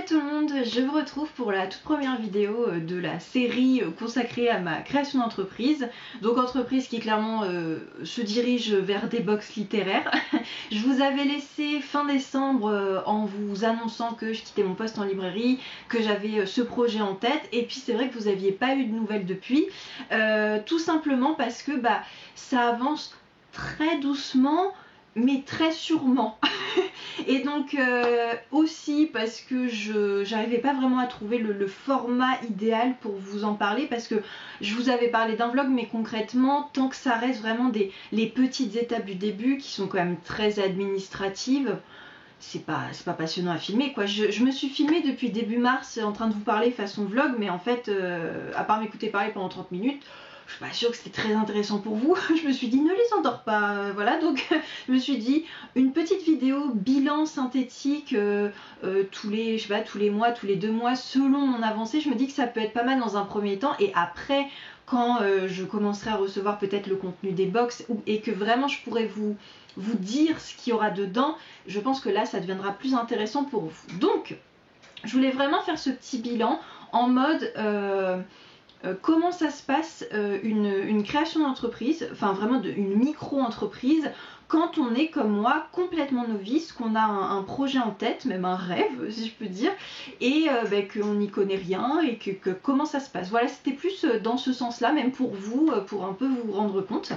tout le monde, je vous retrouve pour la toute première vidéo de la série consacrée à ma création d'entreprise. Donc entreprise qui clairement se dirige vers des box littéraires. Je vous avais laissé fin décembre en vous annonçant que je quittais mon poste en librairie, que j'avais ce projet en tête, et puis c'est vrai que vous n'aviez pas eu de nouvelles depuis, tout simplement parce que ça avance très doucement mais très sûrement. Et donc aussi parce que je n'arrivais pas vraiment à trouver le format idéal pour vous en parler, parce que je vous avais parlé d'un vlog, mais concrètement tant que ça reste vraiment les petites étapes du début qui sont quand même très administratives, c'est pas passionnant à filmer quoi. Je me suis filmée depuis début mars en train de vous parler façon vlog, mais en fait à part m'écouter parler pendant 30 minutes, je suis pas sûre que c'était très intéressant pour vous. Je me suis dit ne les endors pas, voilà, donc je me suis dit une petite vidéo bilan synthétique tous les mois, tous les 2 mois selon mon avancée. Je me dis que ça peut être pas mal dans un premier temps, et après quand je commencerai à recevoir peut-être le contenu des box et que vraiment je pourrais vous dire ce qu'il y aura dedans, je pense que là ça deviendra plus intéressant pour vous. Donc je voulais vraiment faire ce petit bilan en mode comment ça se passe une création d'entreprise, enfin vraiment une micro-entreprise, quand on est comme moi complètement novice, qu'on a un projet en tête, même un rêve si je peux dire, et qu'on n'y connaît rien, et que comment ça se passe. Voilà, c'était plus dans ce sens-là, même pour vous, pour un peu vous rendre compte.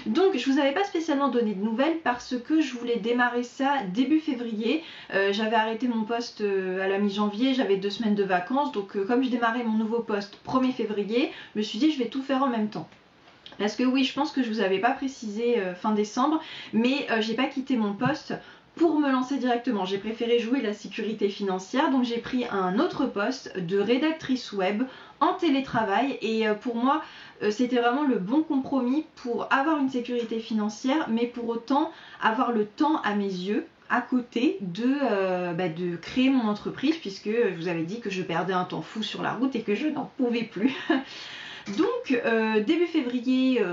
Donc je vous avais pas spécialement donné de nouvelles parce que je voulais démarrer ça début février. J'avais arrêté mon poste à la mi-janvier, j'avais 2 semaines de vacances, donc comme je démarrais mon nouveau poste 1er février, je me suis dit je vais tout faire en même temps. Parce que oui, je pense que je vous avais pas précisé fin décembre, mais j'ai pas quitté mon poste pour me lancer directement. J'ai préféré jouer la sécurité financière, donc j'ai pris un autre poste de rédactrice web en télétravail, et pour moi c'était vraiment le bon compromis pour avoir une sécurité financière, mais pour autant avoir le temps à mes yeux à côté de créer mon entreprise, puisque je vous avais dit que je perdais un temps fou sur la route et que je n'en pouvais plus. Donc début février,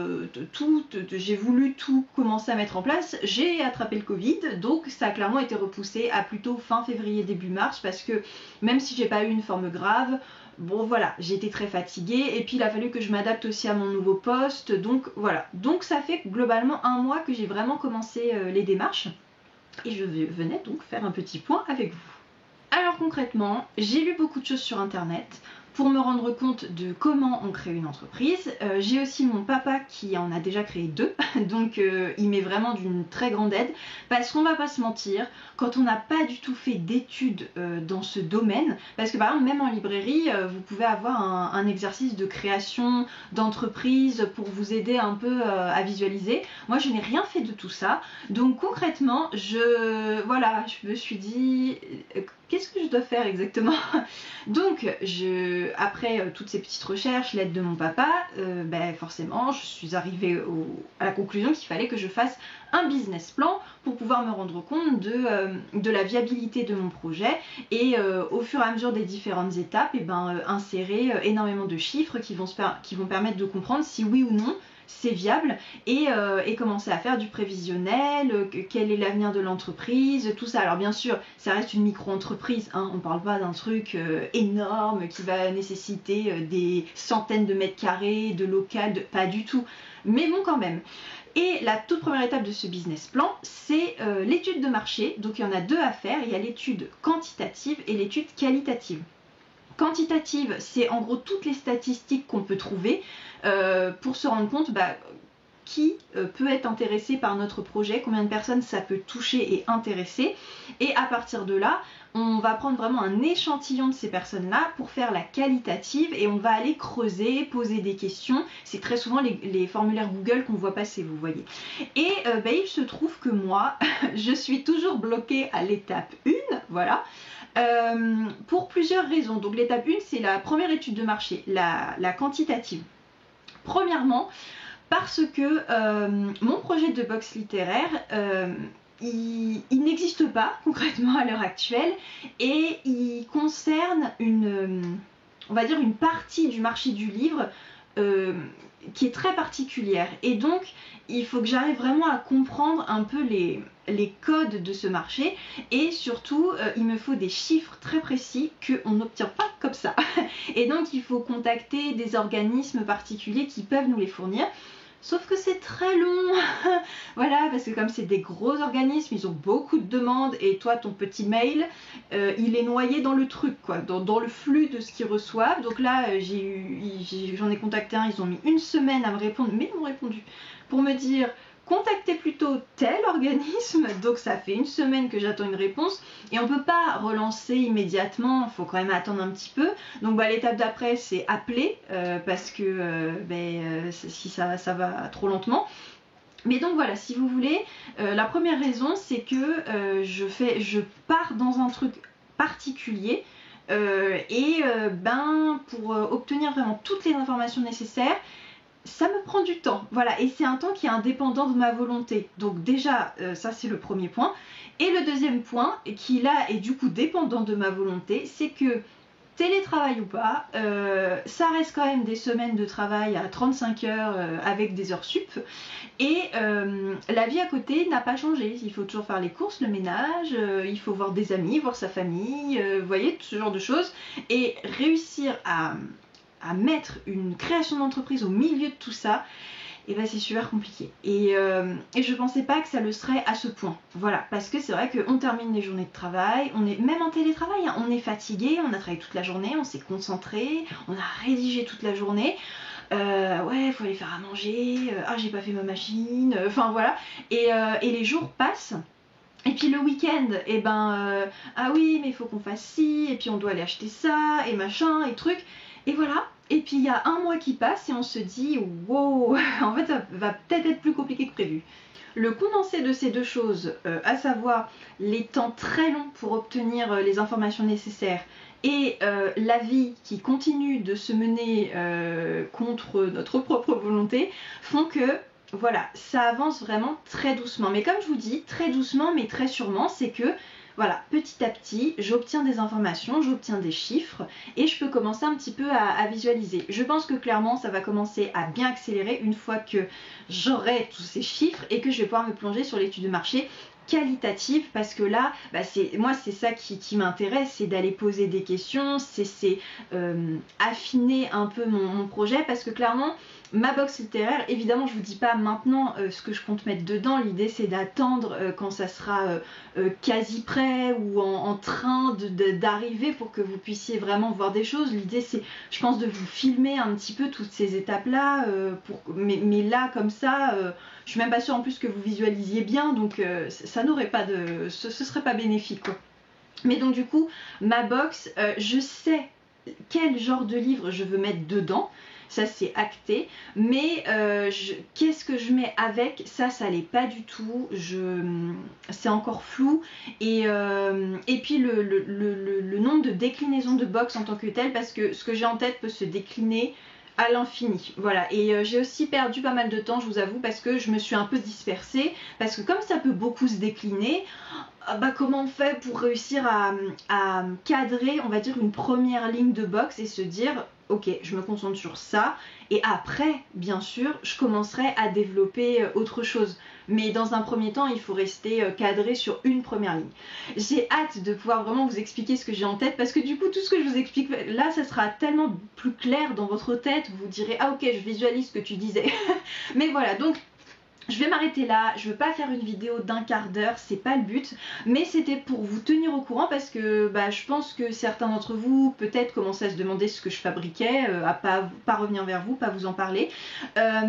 j'ai voulu tout commencer à mettre en place. J'ai attrapé le Covid, donc ça a clairement été repoussé à plutôt fin février, début mars, parce que même si j'ai pas eu une forme grave, bon voilà, j'ai été très fatiguée, et puis il a fallu que je m'adapte aussi à mon nouveau poste, donc voilà. Donc ça fait globalement 1 mois que j'ai vraiment commencé les démarches, et je venais donc faire un petit point avec vous. Alors concrètement, j'ai lu beaucoup de choses sur internet pour me rendre compte de comment on crée une entreprise. J'ai aussi mon papa qui en a déjà créé 2, donc il m'est vraiment d'une très grande aide, parce qu'on va pas se mentir, quand on n'a pas du tout fait d'études dans ce domaine, parce que par exemple même en librairie, vous pouvez avoir un exercice de création d'entreprise pour vous aider un peu à visualiser. Moi je n'ai rien fait de tout ça, donc concrètement je me suis dit qu'est-ce que je dois faire exactement. Donc après toutes ces petites recherches, l'aide de mon papa, forcément je suis arrivée à la conclusion qu'il fallait que je fasse un business plan pour pouvoir me rendre compte de la viabilité de mon projet, et au fur et à mesure des différentes étapes, insérer énormément de chiffres qui vont permettre de comprendre si oui ou non c'est viable, et commencer à faire du prévisionnel, quel est l'avenir de l'entreprise, tout ça. Alors bien sûr ça reste une micro-entreprise, hein, on parle pas d'un truc énorme qui va nécessiter des centaines de mètres carrés de local, pas du tout, mais bon quand même. Et la toute première étape de ce business plan, c'est l'étude de marché. Donc il y en a 2 à faire, il y a l'étude quantitative et l'étude qualitative. Quantitative, c'est en gros toutes les statistiques qu'on peut trouver pour se rendre compte qui peut être intéressé par notre projet, combien de personnes ça peut toucher et intéresser. Et à partir de là, on va prendre vraiment un échantillon de ces personnes-là pour faire la qualitative, et on va aller creuser, poser des questions. C'est très souvent les formulaires Google qu'on voit passer, vous voyez. Et il se trouve que moi, je suis toujours bloquée à l'étape 1, voilà. Pour plusieurs raisons. Donc l'étape 1, c'est la première étude de marché, la quantitative. Premièrement, parce que mon projet de box littéraire, il n'existe pas concrètement à l'heure actuelle, et il concerne on va dire une partie du marché du livre qui est très particulière. Et donc, il faut que j'arrive vraiment à comprendre un peu les codes de ce marché. Et surtout, il me faut des chiffres très précis qu'on n'obtient pas comme ça. Et donc, il faut contacter des organismes particuliers qui peuvent nous les fournir. Sauf que c'est très long, voilà, parce que comme c'est des gros organismes, ils ont beaucoup de demandes et toi, ton petit mail, il est noyé dans le truc, quoi, dans le flux de ce qu'ils reçoivent. Donc là, j'en ai contacté un, ils ont mis 1 semaine à me répondre, mais ils m'ont répondu pour me dire contactez plutôt tel organisme. Donc ça fait 1 semaine que j'attends une réponse et on peut pas relancer immédiatement, il faut quand même attendre un petit peu. Donc l'étape d'après c'est appeler parce que si ça va trop lentement. Mais donc voilà, si vous voulez, la première raison c'est que je pars dans un truc particulier pour obtenir vraiment toutes les informations nécessaires, ça me prend du temps, voilà, et c'est un temps qui est indépendant de ma volonté. Donc déjà, ça c'est le premier point. Et le deuxième point, qui là est du coup dépendant de ma volonté, c'est que télétravail ou pas, ça reste quand même des semaines de travail à 35 heures avec des heures sup. Et la vie à côté n'a pas changé. Il faut toujours faire les courses, le ménage, il faut voir des amis, voir sa famille, vous voyez, tout ce genre de choses. Et réussir à mettre une création d'entreprise au milieu de tout ça, et c'est super compliqué. Et je pensais pas que ça le serait à ce point. Voilà, parce que c'est vrai qu'on termine les journées de travail, on est même en télétravail, hein, on est fatigué, on a travaillé toute la journée, on s'est concentré, on a rédigé toute la journée. Ouais, faut aller faire à manger, j'ai pas fait ma machine, enfin voilà. Et les jours passent. Et puis le week-end, ah oui, mais il faut qu'on fasse ci, et puis on doit aller acheter ça, et machin, et truc. Et voilà, et puis il y a 1 mois qui passe et on se dit wow, en fait ça va peut-être être plus compliqué que prévu. Le condensé de ces deux choses, à savoir les temps très longs pour obtenir les informations nécessaires et la vie qui continue de se mener contre notre propre volonté, font que voilà, ça avance vraiment très doucement. Mais comme je vous dis, très doucement mais très sûrement, c'est que voilà, petit à petit, j'obtiens des informations, j'obtiens des chiffres et je peux commencer un petit peu à visualiser. Je pense que clairement, ça va commencer à bien accélérer une fois que j'aurai tous ces chiffres et que je vais pouvoir me plonger sur l'étude de marché qualitative, parce que là, c'est ça qui m'intéresse, c'est d'aller poser des questions, c'est affiner un peu mon projet, parce que clairement, ma box littéraire, évidemment je vous dis pas maintenant ce que je compte mettre dedans, l'idée c'est d'attendre quand ça sera quasi prêt ou en train d'arriver pour que vous puissiez vraiment voir des choses. L'idée c'est, je pense, de vous filmer un petit peu toutes ces étapes là, mais là comme ça, je suis même pas sûre en plus que vous visualisiez bien, donc ça n'aurait pas de, ce serait pas bénéfique quoi. Mais donc du coup, ma box, je sais quel genre de livre je veux mettre dedans. Ça c'est acté, mais qu'est-ce que je mets avec, ça l'est pas du tout, c'est encore flou, et puis le nombre de déclinaisons de box en tant que tel, parce que ce que j'ai en tête peut se décliner à l'infini, voilà. Et j'ai aussi perdu pas mal de temps, je vous avoue, parce que je me suis un peu dispersée, parce que comme ça peut beaucoup se décliner, comment on fait pour réussir à cadrer, on va dire, une première ligne de box et se dire ok, je me concentre sur ça, et après, bien sûr, je commencerai à développer autre chose. Mais dans un premier temps, il faut rester cadré sur une première ligne. J'ai hâte de pouvoir vraiment vous expliquer ce que j'ai en tête, parce que du coup, tout ce que je vous explique là, ça sera tellement plus clair dans votre tête, vous direz ah ok, je visualise ce que tu disais. Mais voilà, donc je vais m'arrêter là, je veux pas faire une vidéo d'1 quart d'heure, c'est pas le but, mais c'était pour vous tenir au courant, parce que je pense que certains d'entre vous peut-être commençaient à se demander ce que je fabriquais, à pas revenir vers vous, pas vous en parler. Ça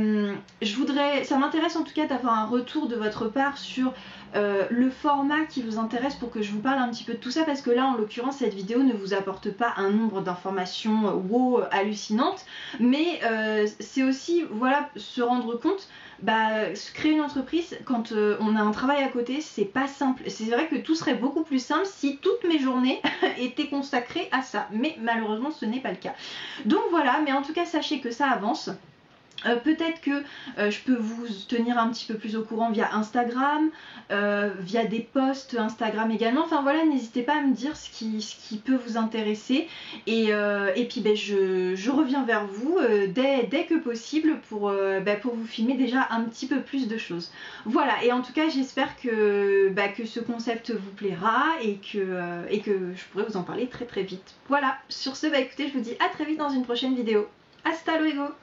m'intéresse en tout cas d'avoir un retour de votre part sur le format qui vous intéresse pour que je vous parle un petit peu de tout ça, parce que là en l'occurrence cette vidéo ne vous apporte pas un nombre d'informations wow hallucinantes, mais c'est aussi voilà se rendre compte, créer une entreprise quand on a un travail à côté, c'est pas simple. C'est vrai que tout serait beaucoup plus simple si toutes mes journées étaient consacrées à ça, mais malheureusement ce n'est pas le cas. Donc voilà, mais en tout cas sachez que ça avance. Peut-être que je peux vous tenir un petit peu plus au courant via Instagram, via des posts Instagram également. Enfin voilà, n'hésitez pas à me dire ce qui peut vous intéresser. Et puis je reviens vers vous dès que possible pour vous filmer déjà un petit peu plus de choses. Voilà, et en tout cas j'espère que ce concept vous plaira et que je pourrai vous en parler très très vite. Voilà, sur ce, écoutez, je vous dis à très vite dans une prochaine vidéo. Hasta luego!